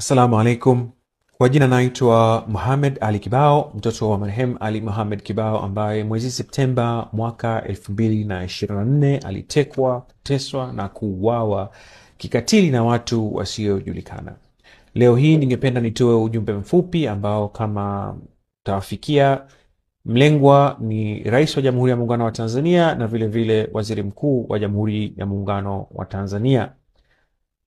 Assalamu alaikum. Kwa jina naitwa Muhammad Ali Kibao, mtoto wa marehemu Ali Muhammad Kibao ambaye mwezi Septemba mwaka 2024 alitekwa, kuteswa na kuuawa kikatili na watu wasiojulikana. Leo hii ningependa nitoe ujumbe mfupi ambao kama tawafikia mlengwa ni Rais wa Jamhuri ya Muungano wa Tanzania na vile vile Waziri Mkuu wa Jamhuri ya Muungano wa Tanzania.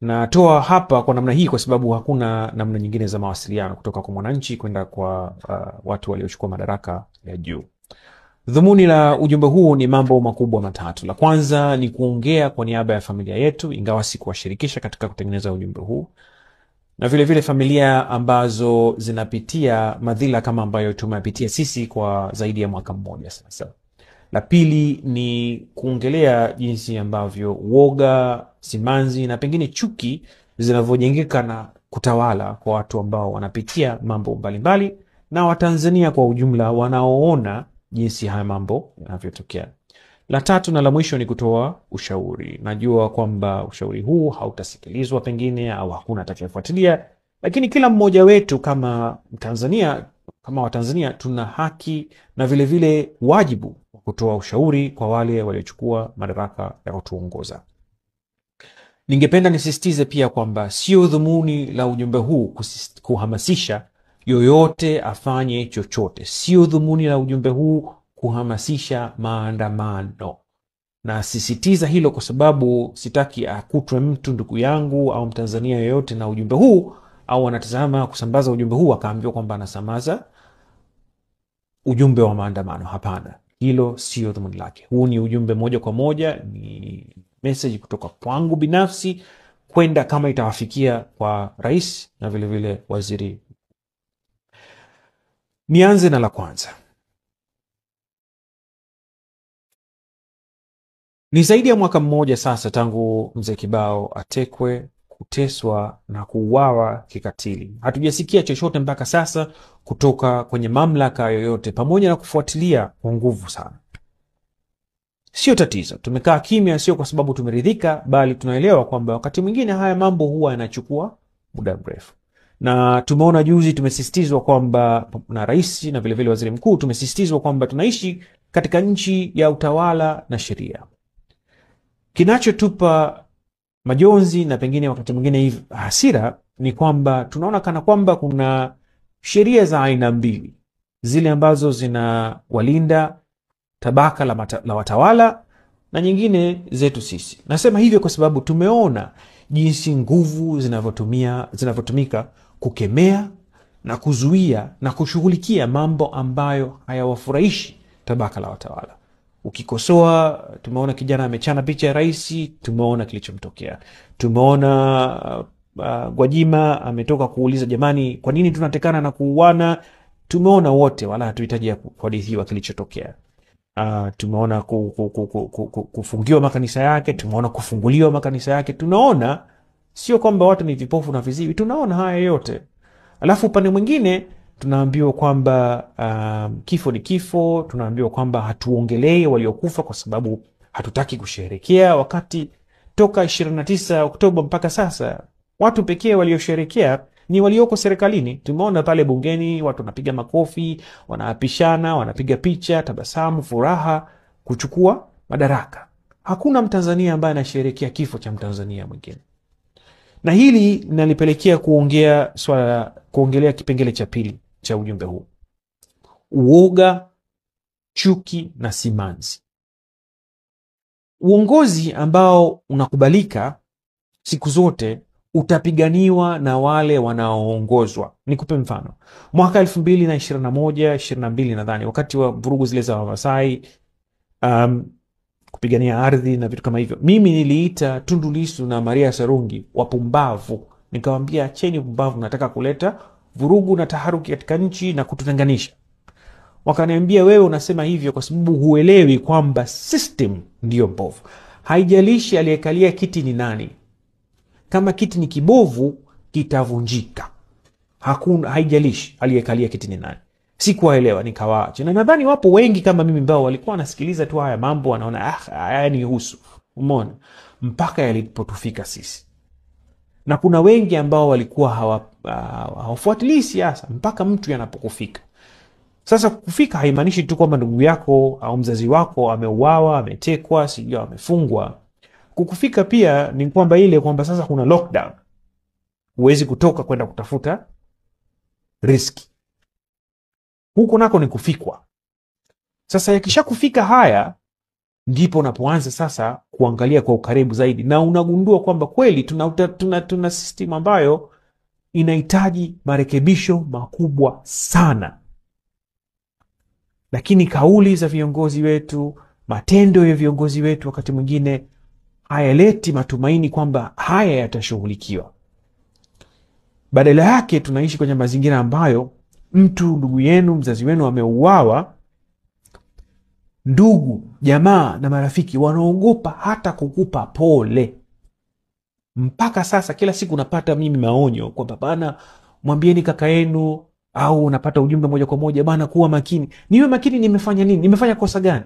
Natoa hapa kwa namna hii kwa sababu hakuna namna nyingine za mawasiliano kutoka kwa mwananchi kwenda kwa watu waliochukua madaraka ya juu. Dhumuni la ujumbe huu ni mambo makubwa matatu. La kwanza ni kuongea kwa niaba ya familia yetu, ingawa sikuwashirikisha katika kutengeneza ujumbe huu, na vile vile familia ambazo zinapitia madhila kama ambayo tumepitia sisi kwa zaidi ya mwaka mmoja sasa. La pili ni kuongelea jinsi ambavyo uoga, simanzi na pengine chuki zinavyojengeka na kutawala kwa watu ambao wanapitia mambo mbalimbali na Watanzania kwa ujumla wanaoona jinsi haya mambo yanavyotokea. La tatu na la mwisho ni kutoa ushauri. Najua kwamba ushauri huu hautasikilizwa pengine au hakuna atakayefuatilia, lakini kila mmoja wetu kama Mtanzania, kama Watanzania tuna haki na vile vile wajibu wa kutoa ushauri kwa wale waliochukua madaraka ya kutuongoza. Ningependa nisisitize pia kwamba sio dhumuni la ujumbe huu kuhamasisha yoyote afanye chochote. Sio dhumuni la ujumbe huu kuhamasisha maandamano. Na sisitiza hilo kwa sababu sitaki akutwe mtu, ndugu yangu au Mtanzania yoyote, na ujumbe huu au anatazama kusambaza ujumbe huu akaambiwa kwamba anasambaza ujumbe wa maandamano. Hapana, hilo sio dhumuni lake. Huu ni ujumbe moja kwa moja, ni message kutoka kwangu binafsi kwenda kama itawafikia kwa rais na vile vile waziri. Nianze na la kwanza. Ni zaidi ya mwaka mmoja sasa tangu mzee Kibao atekwe, kuteswa na kuuawa kikatili. Hatujasikia chochote mpaka sasa kutoka kwenye mamlaka yoyote, pamoja na kufuatilia kwa nguvu sana. Sio tatizo, tumekaa kimya sio kwa sababu tumeridhika, bali tunaelewa kwamba wakati mwingine haya mambo huwa yanachukua muda mrefu. Na tumeona juzi tumesisitizwa kwamba na rais na vile vile waziri mkuu tumesisitizwa kwamba tunaishi katika nchi ya utawala na sheria. Kinachotupa majonzi na pengine wakati mwingine hasira ni kwamba tunaona kana kwamba kuna sheria za aina mbili, zile ambazo zinawalinda tabaka la watawala na nyingine zetu sisi. Nasema hivyo kwa sababu tumeona jinsi nguvu zinavyotumika kukemea na kuzuia na kushughulikia mambo ambayo hayawafurahishi tabaka la watawala. Ukikosoa, tumeona kijana amechana picha ya rais, tumeona kilichomtokea. Tumeona Gwajima ametoka kuuliza, jamani, kwa nini tunatekana na kuuana? Tumeona wote, wala hatuhitaji kuhadithiwa kilichotokea. Tumeona kufungiwa makanisa yake, tumeona kufunguliwa makanisa yake. Tunaona sio kwamba watu ni vipofu na viziwi, tunaona haya yote. Alafu upande mwingine tunaambiwa kwamba kifo ni kifo, tunaambiwa kwamba hatuongelee waliokufa kwa sababu hatutaki kusherehekea, wakati toka 29 Oktoba mpaka sasa watu pekee waliosherehekea ni walioko serikalini. Tumeona pale bungeni watu wanapiga makofi, wanaapishana, wanapiga picha, tabasamu, furaha kuchukua madaraka. Hakuna Mtanzania ambaye anasherehekea kifo cha Mtanzania mwingine. Na hili linalipelekea kuongelea kipengele cha pili cha ujumbe huu: uoga, chuki na simanzi. Uongozi ambao unakubalika siku zote utapiganiwa na wale wanaoongozwa. Nikupe mfano. Mwaka 2021-22 nadhani, wakati wa vurugu zile za Wamasai, kupigania ardhi na vitu kama hivyo, mimi niliita Tundu Lissu na Maria Sarungi wapumbavu. Nikawaambia, acheni upumbavu, nataka kuleta vurugu na taharuki katika nchi na kututenganisha. Wakaniambia, wewe unasema hivyo kwa sababu huelewi kwamba system ndiyo mbovu. Haijalishi aliyekalia kiti ni nani. Kama kiti ni kibovu, kitavunjika. Haijalishi aliyekalia kiti ni nani. Sikuwaelewa, nikawaacha. Na nadhani wapo wengi kama mimi ambao walikuwa wanasikiliza tu haya mambo, wanaona haya ni husu. Umeona? Mpaka yalipotufika sisi. na kuna wengi ambao walikuwa hawafuatilii siasa mpaka mtu yanapokufika. Sasa kufika haimaanishi tu kwamba ndugu yako au mzazi wako ameuawa, ametekwa, sijui amefungwa. Kukufika pia ni kwamba ile kwamba sasa kuna lockdown, huwezi kutoka kwenda kutafuta riski. Huko nako ni kufikwa. Sasa yakisha kufika haya, ndipo unapoanza sasa kuangalia kwa ukaribu zaidi, na unagundua kwamba kweli tuna system ambayo inahitaji marekebisho makubwa sana. Lakini kauli za viongozi wetu, matendo ya viongozi wetu wakati mwingine hayaleti matumaini kwamba haya yatashughulikiwa. Badala yake tunaishi kwenye mazingira ambayo mtu, ndugu yenu, mzazi wenu ameuawa, ndugu, jamaa na marafiki wanaogopa hata kukupa pole. Mpaka sasa kila siku napata mimi maonyo kwamba bana, mwambieni kaka yenu, au unapata ujumbe moja kwa moja, bana kuwa makini. Niwe makini, nimefanya nini? Nimefanya kosa gani?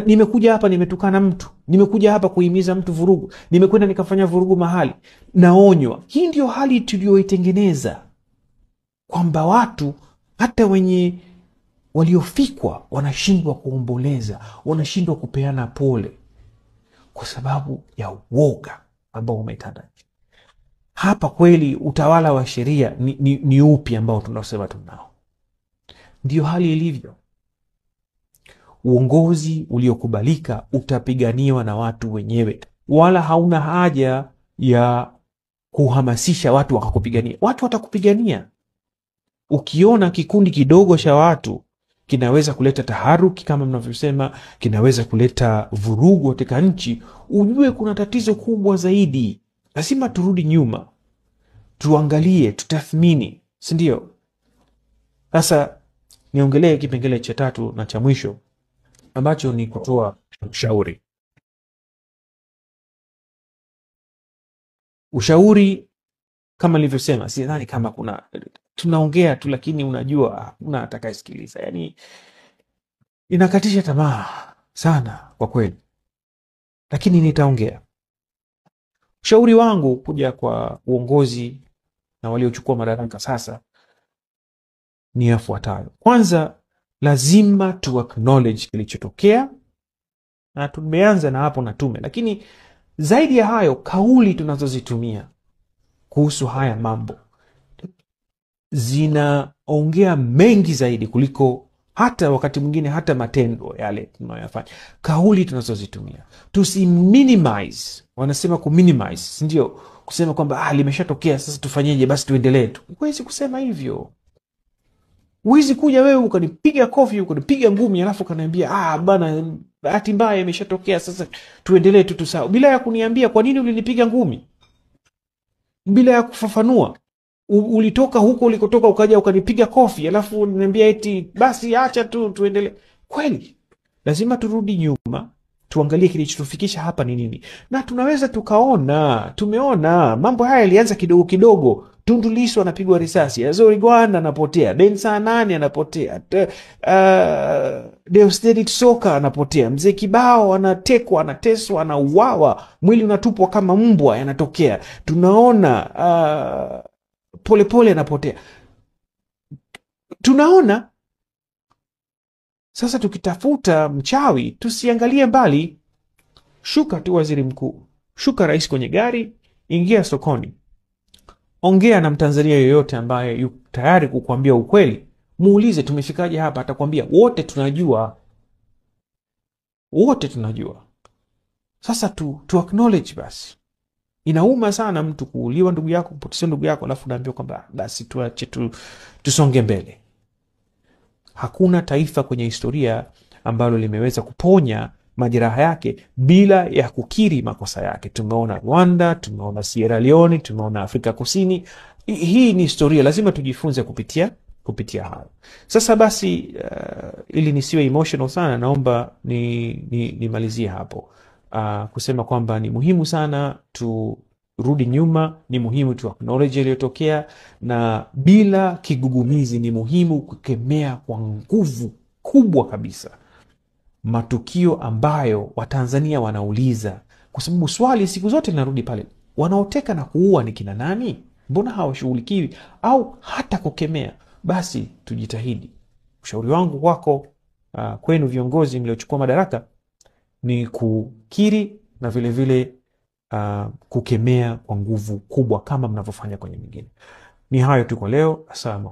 Nimekuja hapa nimetukana mtu, nimekuja hapa kuhimiza mtu vurugu, nimekwenda nikafanya vurugu mahali, naonywa. Hii ndio hali tulioitengeneza, kwamba watu hata waliofikwa wanashindwa kuomboleza, wanashindwa kupeana pole kwa sababu ya uoga ambao umetanda. Hapa kweli utawala wa sheria ni upi ambao tunasema tunao? Ndio hali ilivyo. Uongozi uliokubalika utapiganiwa na watu wenyewe, wala hauna haja ya kuhamasisha watu wakakupigania. Watu watakupigania. Ukiona kikundi kidogo cha watu kinaweza kuleta taharuki kama mnavyosema, kinaweza kuleta vurugu katika nchi, ujue kuna tatizo kubwa zaidi. Lazima turudi nyuma, tuangalie, tutathmini, si ndio? Sasa niongelee kipengele cha tatu na cha mwisho, ambacho ni kutoa ushauri. Ushauri kama nilivyosema, sidhani kama tunaongea tu, lakini unajua hakuna atakayesikiliza. Yani inakatisha tamaa sana kwa kweli, lakini nitaongea. Ushauri wangu kuja kwa uongozi na waliochukua madaraka sasa ni yafuatayo. Kwanza, lazima tu acknowledge kilichotokea, na tumeanza na hapo na tume. Lakini zaidi ya hayo, kauli tunazozitumia kuhusu haya mambo zinaongea mengi zaidi kuliko hata wakati mwingine hata matendo yale tunayoyafanya. Kauli tunazozitumia, tusiminimize. Wanasema kuminimize, ndio kusema kwamba limeshatokea, sasa tufanyeje, basi tuendelee tu. Huwezi kusema hivyo. Huwezi kuja wewe ukanipiga kofi, ukanipiga ngumi, alafu ukaniambia bana, bahati mbaya imeshatokea, sasa tuendelee tu tusahau, bila ya kuniambia kwa nini ulinipiga ngumi, bila ya kufafanua. Ulitoka huko ulikotoka ukaja ukanipiga kofi, alafu unaniambia eti basi acha tu tuendelee. Kweli lazima turudi nyuma, tuangalie kilichotufikisha hapa ni nini. Na tunaweza tumeona mambo haya yalianza kidogo kidogo. Tundu Lissu anapigwa risasi, Azori Gwanda anapotea, Ben Saanane anapotea, Deusdedit Soka anapotea, Mzee Kibao anatekwa, anateswa, anauawa, mwili unatupwa kama mbwa, yanatokea. Tunaona Polepole anapotea. Tunaona sasa, tukitafuta mchawi tusiangalie mbali. Shuka tu waziri mkuu, shuka rais kwenye gari, ingia sokoni, ongea na Mtanzania yoyote ambaye yuko tayari kukuambia ukweli. Muulize tumefikaje hapa, atakwambia wote tunajua. Sasa tu acknowledge basi. Inauma sana mtu kuuliwa ndugu yako, kupoteza ndugu yako, alafu naambiwa kwamba basi tuache tusonge mbele. Hakuna taifa kwenye historia ambalo limeweza kuponya majeraha yake bila ya kukiri makosa yake. Tumeona Rwanda, tumeona Sierra Leone, tumeona Afrika Kusini. Hii ni historia, lazima tujifunze kupitia hayo. Sasa basi, ili nisiwe emotional sana, naomba nimalizie hapo. Kusema kwamba ni muhimu sana turudi nyuma, ni muhimu tu acknowledge yaliyotokea, na bila kigugumizi ni muhimu kukemea kwa nguvu kubwa kabisa matukio ambayo Watanzania wanauliza kwa sababu swali siku zote linarudi pale, wanaoteka na kuua ni kina nani? Mbona hawashughulikiwi au hata kukemea? Basi tujitahidi. Ushauri wangu kwako, kwenu viongozi mliochukua madaraka, ni kukiri na vile vile kukemea kwa nguvu kubwa kama mnavyofanya kwenye mingine. Ni hayo tu kwa leo. Asalamu.